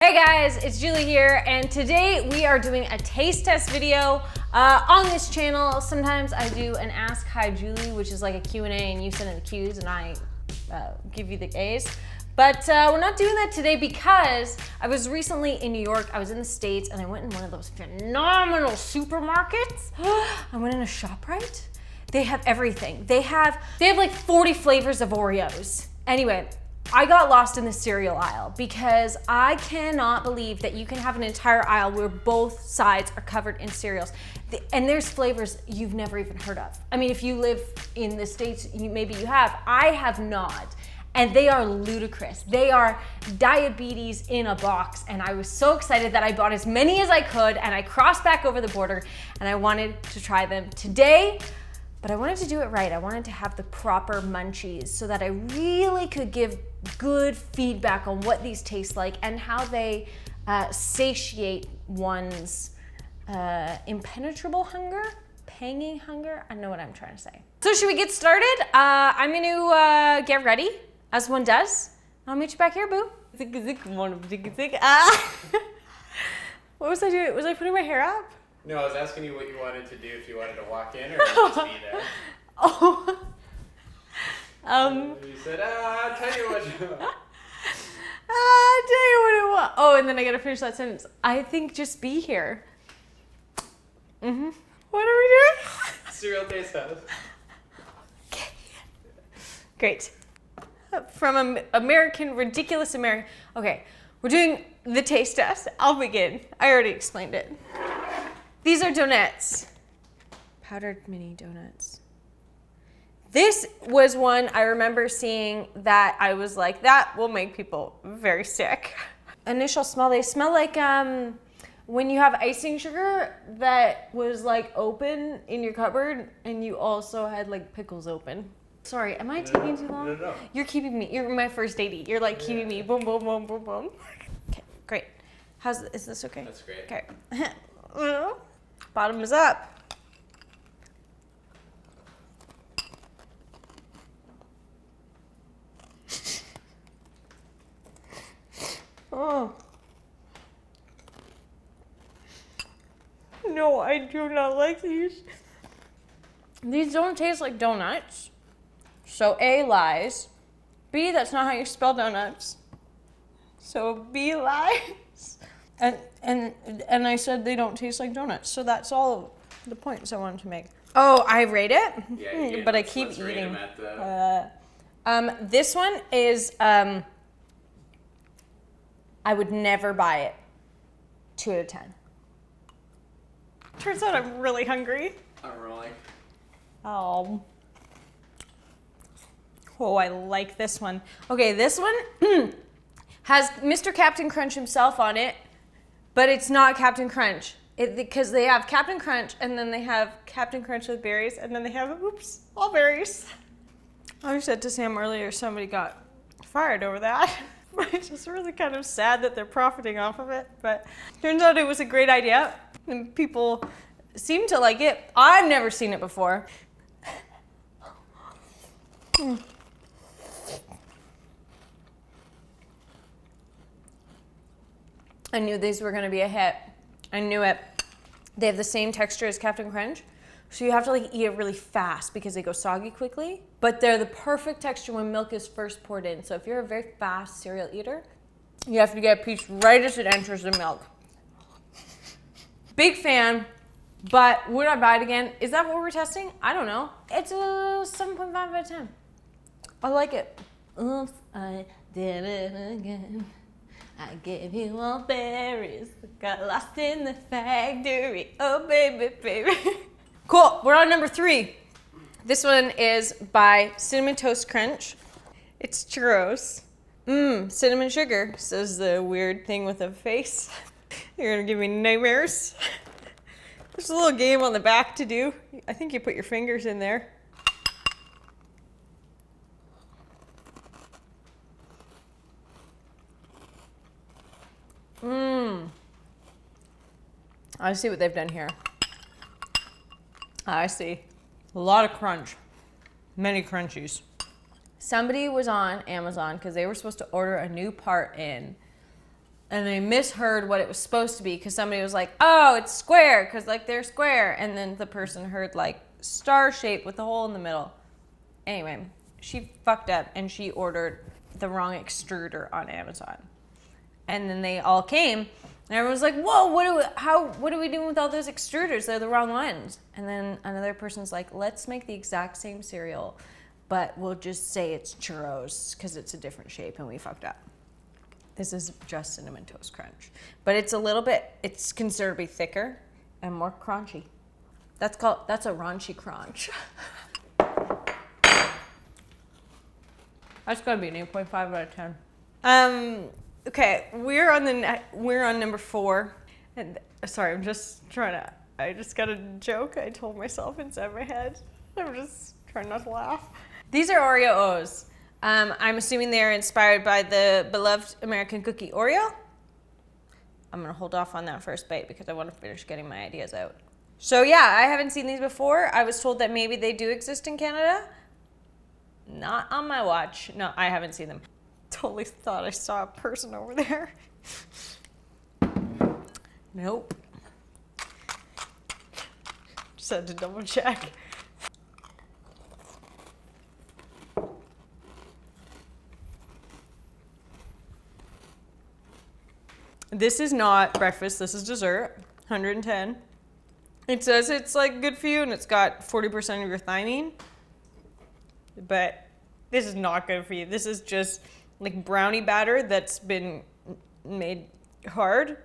Hey guys, it's Julie here, and today we are doing a taste test video on this channel. Sometimes I do an Ask Hi Julie, which is like a Q&A, and you send in the Q's and I give you the A's. But we're not doing that today because I was recently in New York, I was in the States, and I went in one of those phenomenal supermarkets. I went in a ShopRite. They have everything. They have like 40 flavors of Oreos. Anyway, I got lost in the cereal aisle because I cannot believe that you can have an entire aisle where both sides are covered in cereals. And there's flavors you've never even heard of. I mean, if you live in the States, maybe you have. I have not. And they are ludicrous. They are diabetes in a box. And I was so excited that I bought as many as I could, and I crossed back over the border and I wanted to try them today. But I wanted to do it right. I wanted to have the proper munchies so that I really could give good feedback on what these taste like and how they satiate one's impenetrable hunger, panging hunger. I know what I'm trying to say. So should we get started? I'm gonna get ready, as one does. I'll meet you back here, boo. What was I doing? Was I putting my hair up? No, I was asking you what you wanted to do, if you wanted to walk in or just be there. Oh. You said, I'll tell you what you want. I'll tell you what I want. Oh, and then I gotta finish that sentence. I think just be here. What are we doing? Cereal taste test. Okay. Great. From American, ridiculous American. Okay, we're doing the taste test. I'll begin. I already explained it. These are donuts. Powdered mini donuts. This was one I remember seeing that I was like, that will make people very sick. Initial smell, they smell like when you have icing sugar that was like open in your cupboard and you also had like pickles open. Sorry, am I taking too long? No. You're keeping me, you're my first datey. You're like keeping me boom, boom, boom, boom, boom. Okay, great. Is this okay? That's great. Okay. Bottom is up. Oh. No, I do not like these. These don't taste like donuts. So A, lies. B, that's not how you spell donuts. So B, lies. And I said they don't taste like donuts. So that's all the points I wanted to make. Oh, I rate it? Yeah, but I keep let's rate eating. 'em at This one is, I would never buy it. 2 out of 10. Turns out I'm really hungry. I'm rolling. Oh, I like this one. Okay, this one has Mr. Captain Crunch himself on it, but it's not Captain Crunch. Because they have Captain Crunch, and then they have Captain Crunch with berries, and then they have, oops, all berries. I said to Sam earlier, somebody got fired over that. It's just really kind of sad that they're profiting off of it, but turns out it was a great idea, and people seem to like it. I've never seen it before. I knew these were gonna be a hit. I knew it. They have the same texture as Captain Crunch, so you have to like eat it really fast because they go soggy quickly, but they're the perfect texture when milk is first poured in. So if you're a very fast cereal eater, you have to get a piece right as it enters the milk. Big fan, but would I buy it again? Is that what we're testing? I don't know. It's a 7.5 out of 10. I like it. Oops, I did it again. I gave you all berries, got lost in the factory. Oh, baby, baby. Cool, we're on number 3. This one is by Cinnamon Toast Crunch. It's Churros. Cinnamon sugar, says the weird thing with a face. You're gonna give me nightmares. There's a little game on the back to do. I think you put your fingers in there. I see what they've done here. I see. A lot of crunch. Many crunchies. Somebody was on Amazon because they were supposed to order a new part in and they misheard what it was supposed to be because somebody was like, oh, it's square because like they're square. And then the person heard like star shape with a hole in the middle. Anyway, she fucked up and she ordered the wrong extruder on Amazon. And then they all came and everyone was like, whoa, what are we doing with all those extruders? They're the wrong ones. And then another person's like, let's make the exact same cereal, but we'll just say it's Churros because it's a different shape, and we fucked up. This is just Cinnamon Toast Crunch. But it's it's considerably thicker and more crunchy. That's a raunchy crunch. That's gotta be an 8.5 out of 10. Okay, we're on number 4. And sorry, I just got a joke I told myself inside my head. I'm just trying not to laugh. These are Oreos. I'm assuming they're inspired by the beloved American cookie Oreo. I'm gonna hold off on that first bite because I want to finish getting my ideas out. So yeah, I haven't seen these before. I was told that maybe they do exist in Canada. Not on my watch. No, I haven't seen them. Totally thought I saw a person over there. Nope. Just had to double check. This is not breakfast, this is dessert, 110. It says it's like good for you and it's got 40% of your thiamine, but this is not good for you. This is just like brownie batter that's been made hard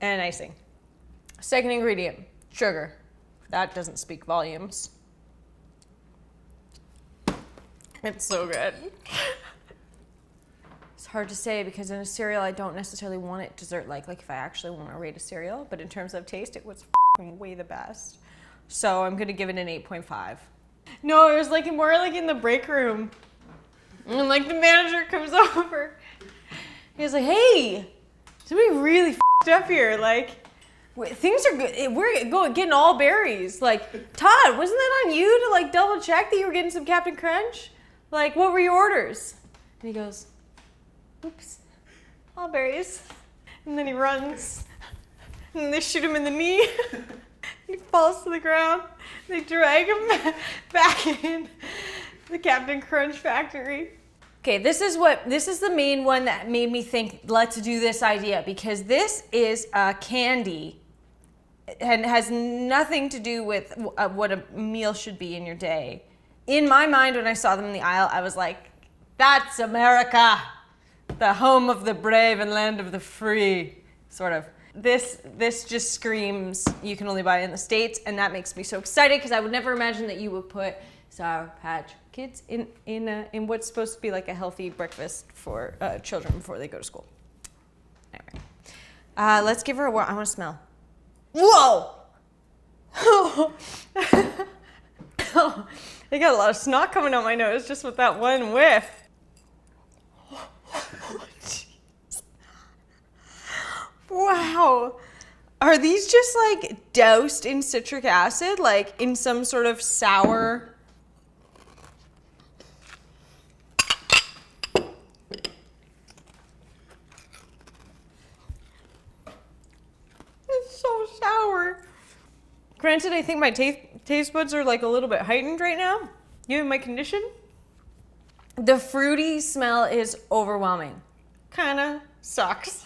and icing. Second ingredient, sugar. That doesn't speak volumes. It's so good. It's hard to say because in a cereal, I don't necessarily want it dessert-like, like if I actually want to rate a cereal, but in terms of taste, it was way the best. So I'm gonna give it an 8.5. No, it was like more like in the break room. And like the manager comes over. He was like, hey, somebody really f***ed up here. Like, things are good. We're getting all berries. Like, Todd, wasn't that on you to like double check that you were getting some Captain Crunch? Like, what were your orders? And he goes, oops, all berries. And then he runs. And they shoot him in the knee. He falls to the ground. They drag him back in the Captain Crunch factory. Okay, this is the main one that made me think, let's do this idea, because this is a candy and has nothing to do with what a meal should be in your day. In my mind, when I saw them in the aisle, I was like, that's America, the home of the brave and land of the free, sort of. This just screams you can only buy it in the States, and that makes me so excited because I would never imagine that you would put Sour Patch Kids in what's supposed to be like a healthy breakfast for children before they go to school. Anyway, let's give her a whirl. I want to smell. Whoa! I got a lot of snot coming out my nose just with that one whiff. Wow. Are these just like doused in citric acid, like in some sort of sour? It's so sour. Granted, I think my taste buds are like a little bit heightened right now, given my condition. The fruity smell is overwhelming. Kinda sucks.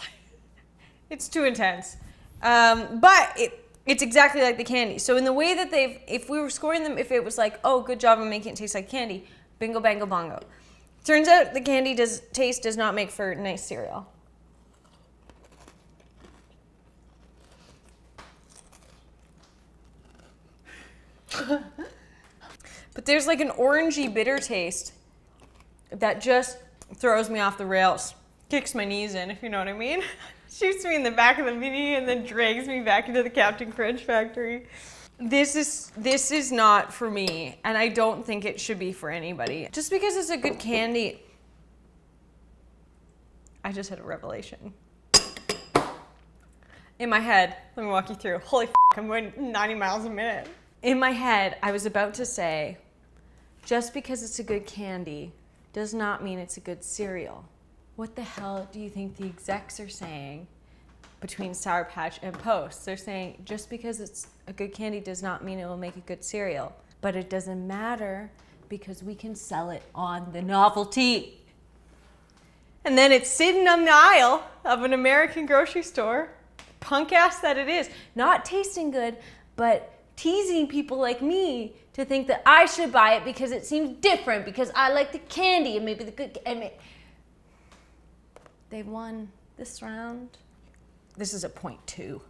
It's too intense. But it's exactly like the candy. So in the way that if we were scoring them, if it was like, oh, good job on making it taste like candy, bingo, bango, bongo. Turns out the candy does not make for nice cereal. But there's like an orangey bitter taste that just throws me off the rails. Kicks my knees in, if you know what I mean. Shoots me in the back of the mini and then drags me back into the Captain Crunch factory. This is not for me, and I don't think it should be for anybody. Just because it's a good candy. I just had a revelation. In my head, let me walk you through. Holy f***, I'm going 90 miles a minute. In my head, I was about to say, just because it's a good candy does not mean it's a good cereal. What the hell do you think the execs are saying between Sour Patch and Post. They're saying just because it's a good candy does not mean it will make a good cereal. But it doesn't matter because we can sell it on the novelty. And then it's sitting on the aisle of an American grocery store, punk ass that it is, not tasting good, but teasing people like me to think that I should buy it because it seems different, because I like the candy and maybe the good. They won this round. This is a 0.2.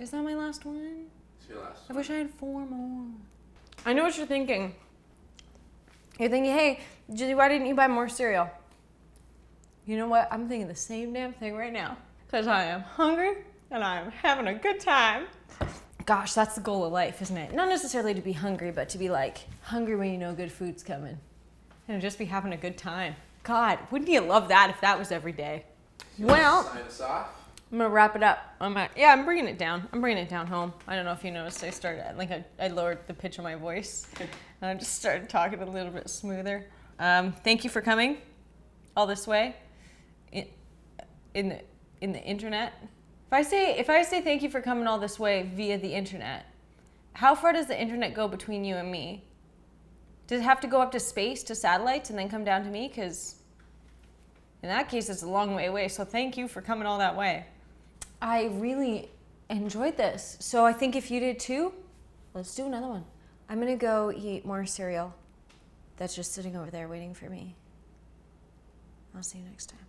Is that my last one? It's your last I one. wish I had 4 more. I know what you're thinking. You're thinking, hey, Julie, why didn't you buy more cereal? You know what? I'm thinking the same damn thing right now. Because I am hungry and I am having a good time. Gosh, that's the goal of life, isn't it? Not necessarily to be hungry, but to be like hungry when you know good food's coming. And just be having a good time. God, wouldn't you love that if that was every day? You Well, sign us off? I'm gonna wrap it up. I'm bringing it down. I'm bringing it down home. I don't know if you noticed. I lowered the pitch of my voice, and I just started talking a little bit smoother. Thank you for coming all this way in the internet. If I say thank you for coming all this way via the internet, how far does the internet go between you and me? Does it have to go up to space, to satellites, and then come down to me? Because in that case, it's a long way away. So thank you for coming all that way. I really enjoyed this. So I think if you did too, let's do another one. I'm going to go eat more cereal that's just sitting over there waiting for me. I'll see you next time.